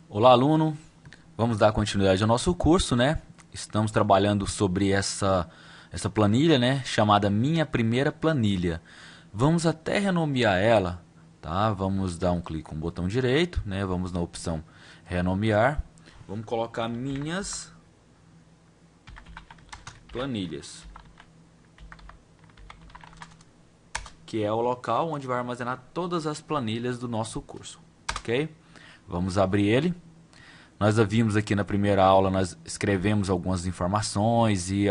Olá, aluno. Vamos dar continuidade ao nosso curso, né? Estamos trabalhando sobre essa planilha, né? Chamada Minha Primeira Planilha. Vamos até renomear ela, tá? Vamos dar um clique com o botão direito, né? Vamos na opção Renomear. Vamos colocar Minhas Planilhas, que é o local onde vai armazenar todas as planilhas do nosso curso, ok? Vamos abrir ele. Nós vimos aqui na primeira aula, nós escrevemos algumas informações e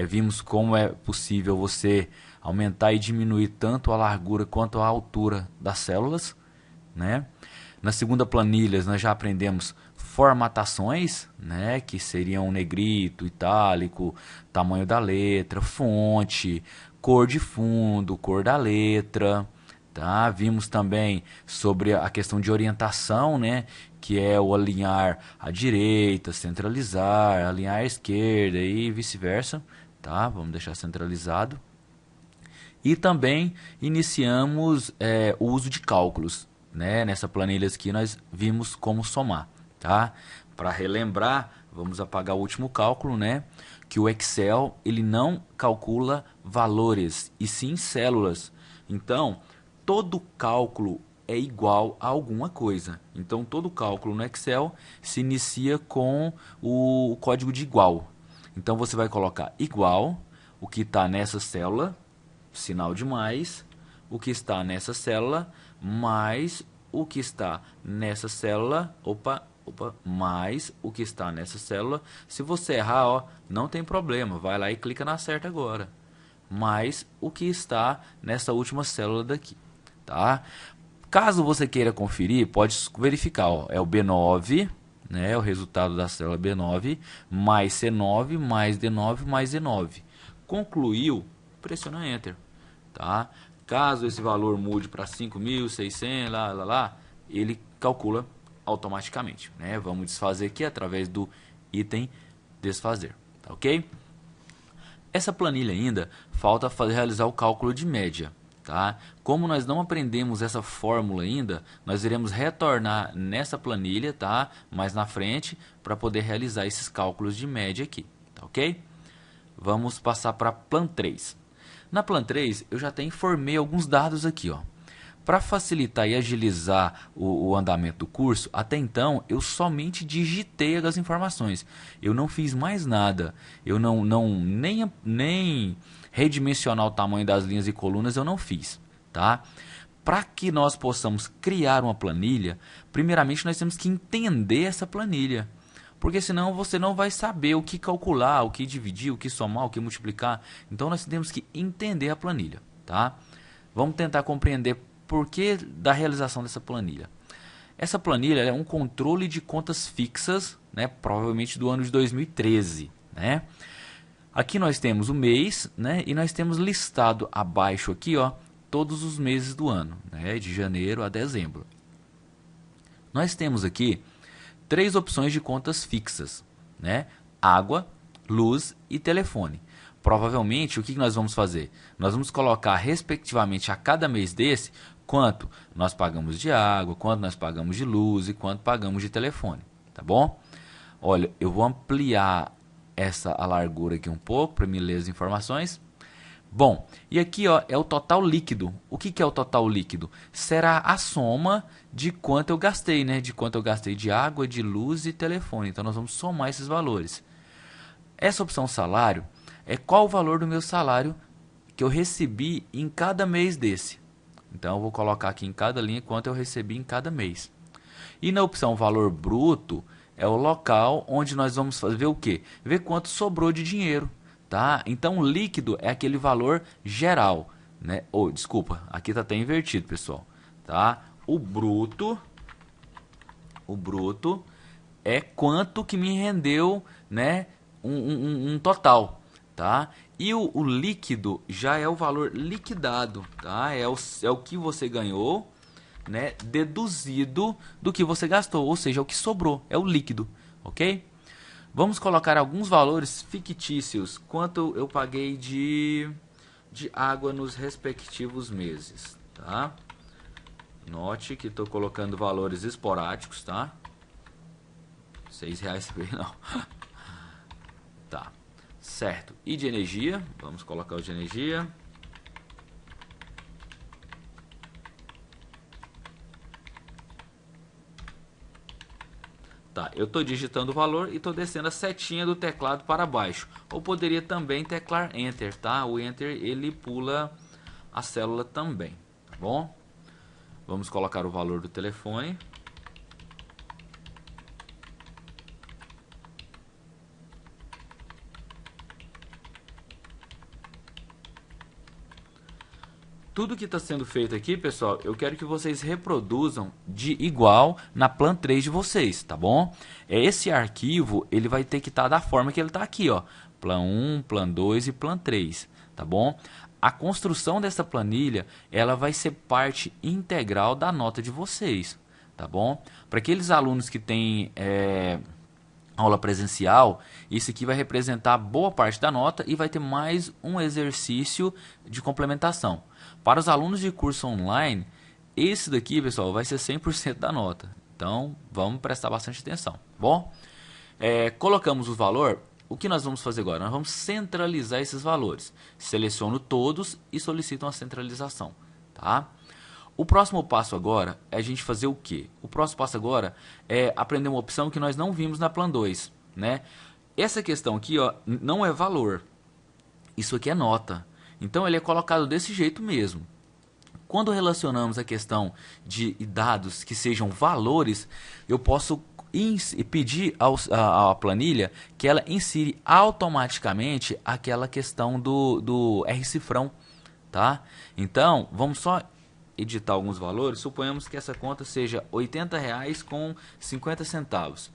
vimos como é possível você aumentar e diminuir tanto a largura quanto a altura das células, né? Na segunda planilha, nós já aprendemos formatações, né, que seriam negrito, itálico, tamanho da letra, fonte, cor de fundo, cor da letra. Tá? Vimos também sobre a questão de orientação, né? Que é o alinhar à direita, centralizar, alinhar à esquerda e vice-versa. Tá? Vamos deixar centralizado. E também iniciamos o uso de cálculos. Né? Nessa planilha aqui nós vimos como somar. Tá? Para relembrar, vamos apagar o último cálculo, né? Que o Excel ele não calcula valores, e sim células. Então, todo cálculo é igual a alguma coisa. Então, todo cálculo no Excel se inicia com o código de igual. Então, você vai colocar igual, o que está nessa célula, sinal de mais, o que está nessa célula, mais o que está nessa célula, mais o que está nessa célula. Se você errar, ó, não tem problema, vai lá e clica na certa agora. Mais o que está nessa última célula daqui. Tá? Caso você queira conferir, pode verificar, ó, é o B9, né, o resultado da célula B9, mais C9, mais D9, mais E9. Concluiu, pressiona Enter. Tá? Caso esse valor mude para 5.600, ele calcula automaticamente. Né? Vamos desfazer aqui através do item desfazer. Tá, ok? Essa planilha ainda falta realizar o cálculo de média. Tá? Como nós não aprendemos essa fórmula ainda, nós iremos retornar nessa planilha, tá? Mais na frente, para poder realizar esses cálculos de média aqui. Tá, ok? Vamos passar para a Plan 3. Na Plan 3, eu já até informei alguns dados aqui, ó. Para facilitar e agilizar o andamento do curso, até então eu somente digitei as informações. Eu não fiz mais nada. Eu nem redimensionar o tamanho das linhas e colunas eu não fiz, tá? Para que nós possamos criar uma planilha, primeiramente nós temos que entender essa planilha. Porque senão você não vai saber o que calcular, o que dividir, o que somar, o que multiplicar. Então nós temos que entender a planilha, tá? Vamos tentar compreender por que da realização dessa planilha. Essa planilha é um controle de contas fixas, né, provavelmente do ano de 2013. Né? Aqui nós temos o mês, né, e nós temos listado abaixo aqui, ó, todos os meses do ano, né, de janeiro a dezembro. Nós temos aqui 3 opções de contas fixas, né? Água, luz e telefone. Provavelmente, o que nós vamos fazer? Nós vamos colocar, respectivamente, a cada mês desse, quanto nós pagamos de água, quanto nós pagamos de luz e quanto pagamos de telefone. Tá bom? Olha, eu vou ampliar a largura aqui um pouco para me ler as informações. Bom, e aqui ó, é o total líquido. O que é o total líquido? Será a soma de quanto eu gastei, né? De quanto eu gastei de água, de luz e telefone. Então nós vamos somar esses valores. Essa opção salário é qual o valor do meu salário que eu recebi em cada mês desse. Então eu vou colocar aqui em cada linha quanto eu recebi em cada mês. E na opção valor bruto é o local onde nós vamos ver o quê? Ver quanto sobrou de dinheiro. Tá? Então o líquido é aquele valor geral, né? Desculpa, aqui está até invertido, pessoal. Tá? O bruto é quanto que me rendeu, né? Um total, tá? E o líquido já é o valor liquidado, tá? É o que você ganhou, né? Deduzido do que você gastou, ou seja, o que sobrou, é o líquido, ok? Vamos colocar alguns valores fictícios. Quanto eu paguei de água nos respectivos meses, tá? Note que estou colocando valores esporádicos, tá? R$6 não. Tá, certo. E de energia, vamos colocar o de energia. Tá, eu estou digitando o valor e estou descendo a setinha do teclado para baixo. Ou poderia também teclar Enter, tá? O Enter ele pula a célula também, tá bom? Vamos colocar o valor do telefone. Tudo que está sendo feito aqui, pessoal, eu quero que vocês reproduzam de igual na Plan 3 de vocês, tá bom? Esse arquivo, ele vai ter que estar da forma que ele está aqui, ó. Plan 1, Plan 2 e Plan 3, tá bom? A construção dessa planilha, ela vai ser parte integral da nota de vocês, tá bom? Para aqueles alunos que têm aula presencial, isso aqui vai representar boa parte da nota e vai ter mais um exercício de complementação. Para os alunos de curso online, esse daqui, pessoal, vai ser 100% da nota. Então, vamos prestar bastante atenção, bom? Colocamos o valor, o que nós vamos fazer agora? Nós vamos centralizar esses valores. Seleciono todos e solicito uma centralização, tá? O próximo passo agora é a gente fazer o quê? O próximo passo agora é aprender uma opção que nós não vimos na Plan 2, né? Essa questão aqui, ó, não é valor. Isso aqui é nota. Então, ele é colocado desse jeito mesmo. Quando relacionamos a questão de dados que sejam valores, eu posso pedir à planilha que ela insira automaticamente aquela questão do R-cifrão, tá? Então, vamos só editar alguns valores. Suponhamos que essa conta seja R$80 com 50 centavos.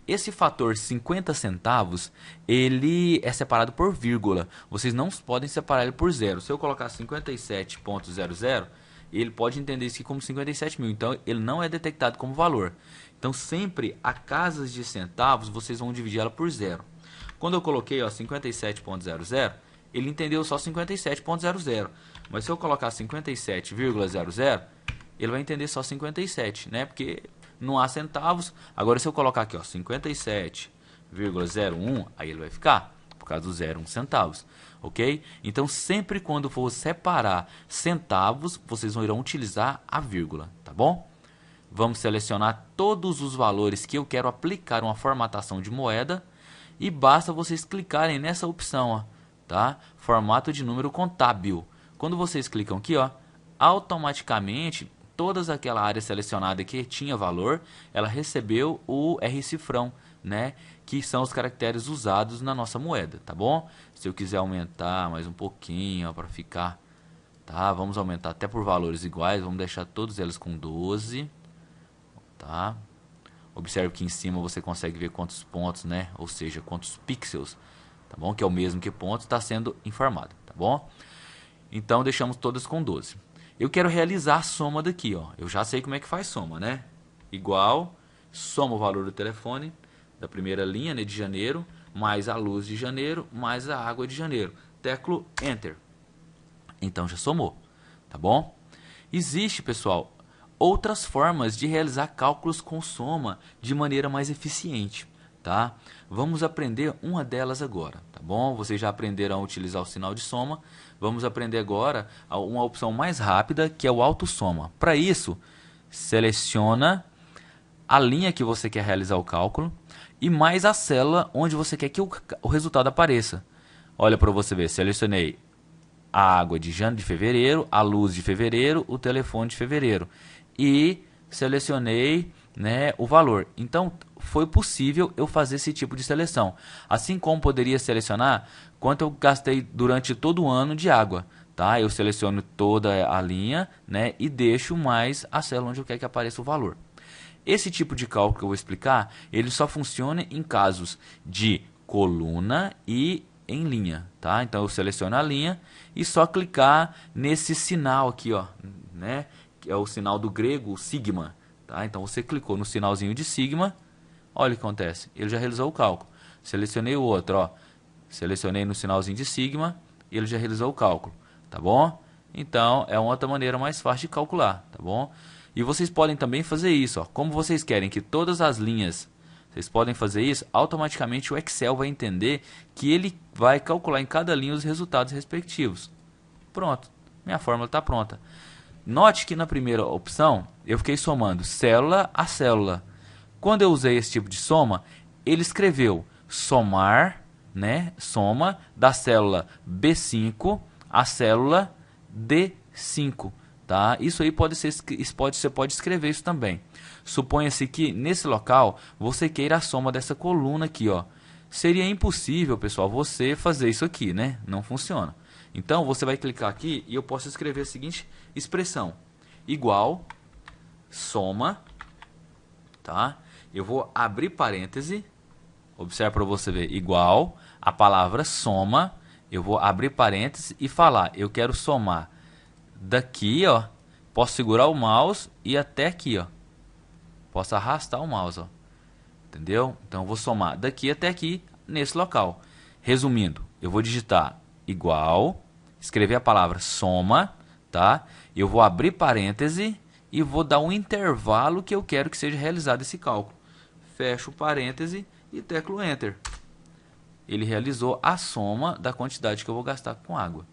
Esse fator 50 centavos, ele é separado por vírgula. Vocês não podem separar ele por zero. Se eu colocar 57.00, ele pode entender isso aqui como 57 mil. Então, ele não é detectado como valor. Então, sempre a casas de centavos, vocês vão dividir ela por zero. Quando eu coloquei 57.00, ele entendeu só 57.00. Mas se eu colocar 57,00, ele vai entender só 57, né? Porque não há centavos. Agora, se eu colocar aqui, 57,01, aí ele vai ficar, por causa do 0,1 centavos, ok? Então, sempre quando for separar centavos, vocês irão utilizar a vírgula, tá bom? Vamos selecionar todos os valores que eu quero aplicar uma formatação de moeda e basta vocês clicarem nessa opção, ó, tá? Formato de número contábil. Quando vocês clicam aqui, ó, automaticamente toda aquela área selecionada que tinha valor, ela recebeu o R-cifrão, né? Que são os caracteres usados na nossa moeda, tá bom? Se eu quiser aumentar mais um pouquinho para ficar, tá? Vamos aumentar até por valores iguais, vamos deixar todos eles com 12, tá? Observe que em cima você consegue ver quantos pontos, né? Ou seja, quantos pixels, tá bom? Que é o mesmo que pontos, está sendo informado, tá bom? Então, deixamos todas com 12. Eu quero realizar a soma daqui, ó. Eu já sei como é que faz soma, né? Igual, soma o valor do telefone da primeira linha, né, de janeiro, mais a luz de janeiro, mais a água de janeiro. Teclo Enter. Então, já somou, tá bom? Existe, pessoal, outras formas de realizar cálculos com soma de maneira mais eficiente, tá? Vamos aprender uma delas agora, tá bom? Vocês já aprenderam a utilizar o sinal de soma. Vamos aprender agora uma opção mais rápida, que é o autossoma. Para isso, seleciona a linha que você quer realizar o cálculo e mais a célula onde você quer que o resultado apareça. Olha para você ver, selecionei a água de fevereiro, a luz de fevereiro, o telefone de fevereiro e selecionei, né, o valor. Então, foi possível eu fazer esse tipo de seleção. Assim como poderia selecionar quanto eu gastei durante todo o ano de água, tá? Eu seleciono toda a linha, né, e deixo mais a célula onde eu quero que apareça o valor. Esse tipo de cálculo que eu vou explicar, ele só funciona em casos de coluna e em linha, tá? Então eu seleciono a linha e só clicar nesse sinal aqui, ó, né, que é o sinal do grego, o sigma, tá? Então você clicou no sinalzinho de sigma, olha o que acontece, ele já realizou o cálculo. Selecionei o outro, ó, selecionei no sinalzinho de sigma, ele já realizou o cálculo, tá bom? Então é uma outra maneira mais fácil de calcular, tá bom? E vocês podem também fazer isso, ó, como vocês querem que todas as linhas vocês podem fazer isso, automaticamente o Excel vai entender que ele vai calcular em cada linha os resultados respectivos. Pronto, minha fórmula está pronta. Note que na primeira opção eu fiquei somando célula a célula. Quando eu usei esse tipo de soma, ele escreveu somar, né, soma da célula B5 à célula D5. Tá? Isso aí você pode escrever isso também. Suponha-se que nesse local você queira a soma dessa coluna aqui, ó. Seria impossível, pessoal, você fazer isso aqui, né? Não funciona. Então você vai clicar aqui e eu posso escrever a seguinte expressão: igual soma, tá? Eu vou abrir parêntese. Observe para você ver, igual a palavra soma, eu vou abrir parênteses e falar, eu quero somar daqui, ó, posso segurar o mouse e até aqui, ó. Posso arrastar o mouse, ó. Entendeu? Então eu vou somar daqui até aqui nesse local. Resumindo, eu vou digitar igual, escrever a palavra soma, tá? Eu vou abrir parêntese e vou dar um intervalo que eu quero que seja realizado esse cálculo. Fecho parêntese e teclo Enter. Ele realizou a soma da quantidade que eu vou gastar com água.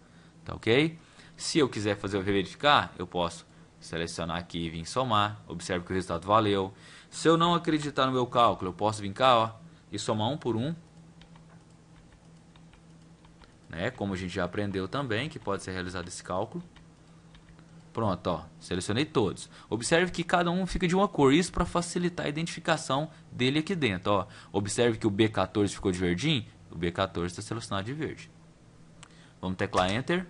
Tá ok? Se eu quiser fazer o verificar, eu posso selecionar aqui e vir somar. Observe que o resultado valeu. Se eu não acreditar no meu cálculo, eu posso vir cá, ó, e somar um por um. Né? Como a gente já aprendeu também, que pode ser realizado esse cálculo. Pronto, ó, selecionei todos. Observe que cada um fica de uma cor, isso para facilitar a identificação dele aqui dentro. Ó. Observe que o B14 ficou de verdinho, o B14 está selecionado de verde. Vamos teclar Enter.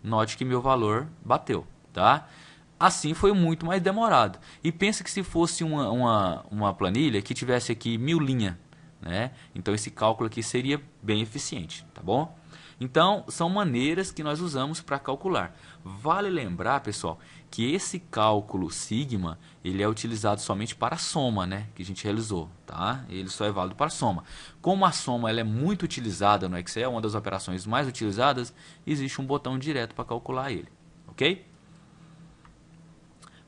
Note que meu valor bateu, tá? Assim foi muito mais demorado. E pensa que se fosse uma planilha que tivesse aqui 1000 linhas, né? Então esse cálculo aqui seria bem eficiente, tá bom? Então, são maneiras que nós usamos para calcular. Vale lembrar, pessoal, que esse cálculo sigma, ele é utilizado somente para a soma, né, que a gente realizou, tá? Ele só é válido para a soma. Como a soma ela é muito utilizada no Excel, uma das operações mais utilizadas, existe um botão direto para calcular ele, ok?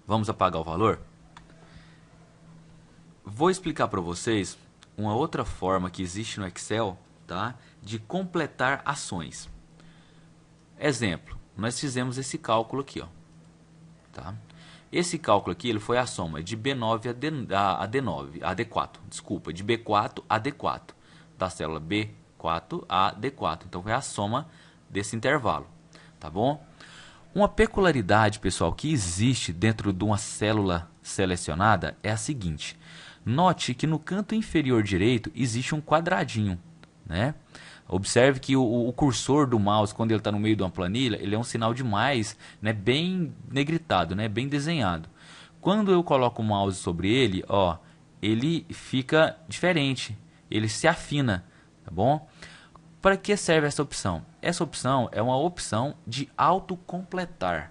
Vamos apagar o valor? Vou explicar para vocês uma outra forma que existe no Excel, tá? De completar ações. Exemplo, nós fizemos esse cálculo aqui, ó. Tá? Esse cálculo aqui ele foi a soma de B9 a D4, desculpa, de B4 a D4, da célula B4 a D4. Então foi a soma desse intervalo, tá bom? Uma peculiaridade, pessoal, que existe dentro de uma célula selecionada é a seguinte: note que no canto inferior direito existe um quadradinho, né? Observe que o cursor do mouse, quando ele está no meio de uma planilha, ele é um sinal de mais, né, bem negritado, né, bem desenhado. Quando eu coloco o mouse sobre ele, ó, ele fica diferente, ele se afina, tá bom? Para que serve essa opção? Essa opção é uma opção de autocompletar.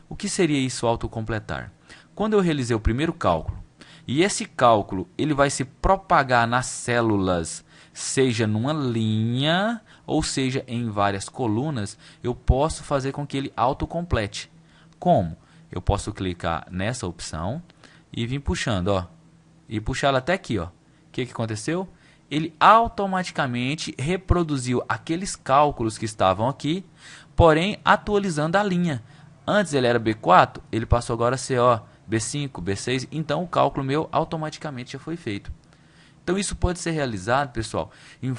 O que seria isso, autocompletar? Quando eu realizei o primeiro cálculo, e esse cálculo ele vai se propagar nas células, seja numa linha ou seja em várias colunas, eu posso fazer com que ele autocomplete. Como? Eu posso clicar nessa opção e vir puxando, ó, e puxar ela até aqui, ó. O que aconteceu? Ele automaticamente reproduziu aqueles cálculos que estavam aqui, porém atualizando a linha. Antes ele era B4, ele passou agora a ser, ó, B5, B6, então o cálculo meu automaticamente já foi feito. Então isso pode ser realizado, pessoal, em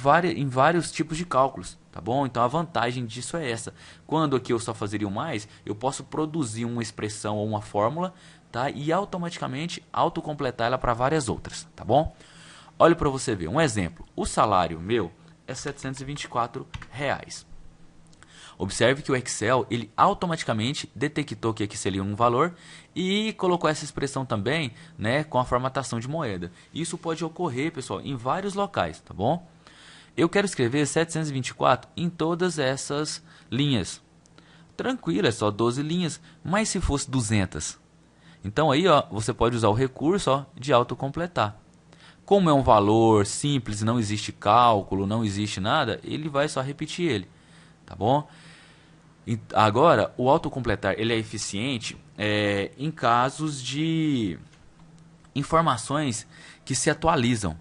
vários tipos de cálculos, tá bom? Então a vantagem disso é essa. Quando aqui eu só fazeria um mais, eu posso produzir uma expressão ou uma fórmula, tá? E automaticamente autocompletar ela para várias outras, tá bom? Olha para você ver, um exemplo. O salário meu é R$ 724. Observe que o Excel ele automaticamente detectou que aqui seria um valor e colocou essa expressão também, né, com a formatação de moeda. Isso pode ocorrer, pessoal, em vários locais, tá bom? Eu quero escrever 724 em todas essas linhas. Tranquilo, é só 12 linhas, mas se fosse 200? Então aí, ó, você pode usar o recurso, ó, de autocompletar. Como é um valor simples, não existe cálculo, não existe nada, ele vai só repetir ele, tá bom? Agora, o autocompletar ele é eficiente em casos de informações que se atualizam,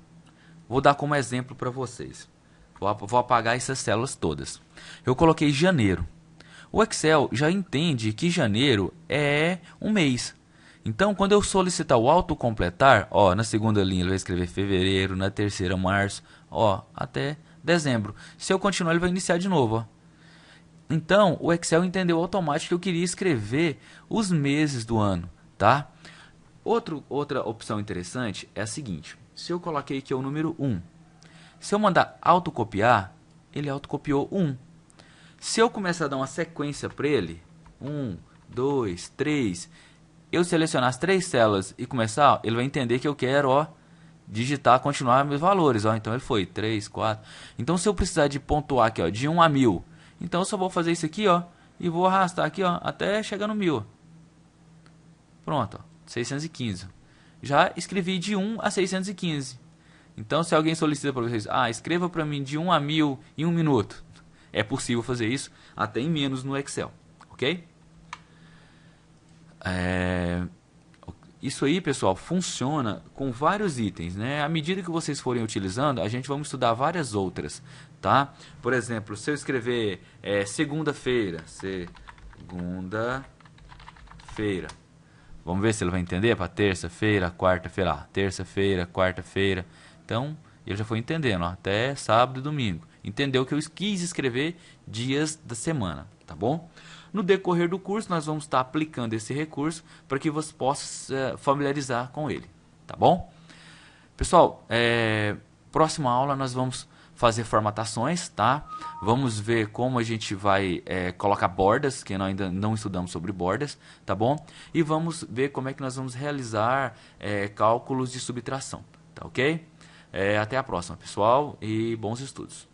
Vou dar como exemplo para vocês. Vou apagar essas células todas. Eu coloquei janeiro. O Excel já entende que janeiro é um mês. Então, quando eu solicitar o autocompletar, ó, na segunda linha ele vai escrever fevereiro, na terceira março, ó, até dezembro. Se eu continuar, ele vai iniciar de novo, ó. Então, o Excel entendeu automaticamente que eu queria escrever os meses do ano, tá? Outra opção interessante é a seguinte. Se eu coloquei aqui o número 1, se eu mandar autocopiar, ele autocopiou 1. Se eu começar a dar uma sequência para ele, 1, 2, 3, eu selecionar as 3 células e começar, ele vai entender que eu quero, ó, digitar, continuar meus valores, ó. Então ele foi 3, 4. Então se eu precisar de pontuar aqui, ó, de 1 a 1000, então eu só vou fazer isso aqui, ó, e vou arrastar aqui, ó, até chegar no 1000. Pronto, ó, 615. Já escrevi de 1 a 615. Então se alguém solicita para vocês, escreva para mim de 1 a 1000 em 1 minuto. É possível fazer isso até em menos no Excel, ok? Isso aí, pessoal, funciona com vários itens, né? À medida que vocês forem utilizando, a gente vai estudar várias outras, tá? Por exemplo, se eu escrever segunda-feira, vamos ver se ele vai entender para terça-feira, quarta-feira, terça-feira, quarta-feira. Então, ele já foi entendendo, ó, até sábado e domingo. Entendeu que eu quis escrever dias da semana, tá bom? No decorrer do curso, nós vamos estar aplicando esse recurso para que você possa familiarizar com ele, tá bom? Pessoal, próxima aula nós vamos fazer formatações, tá? Vamos ver como a gente vai colocar bordas, que nós ainda não estudamos sobre bordas, tá bom? E vamos ver como é que nós vamos realizar cálculos de subtração, tá ok? Até a próxima, pessoal, e bons estudos.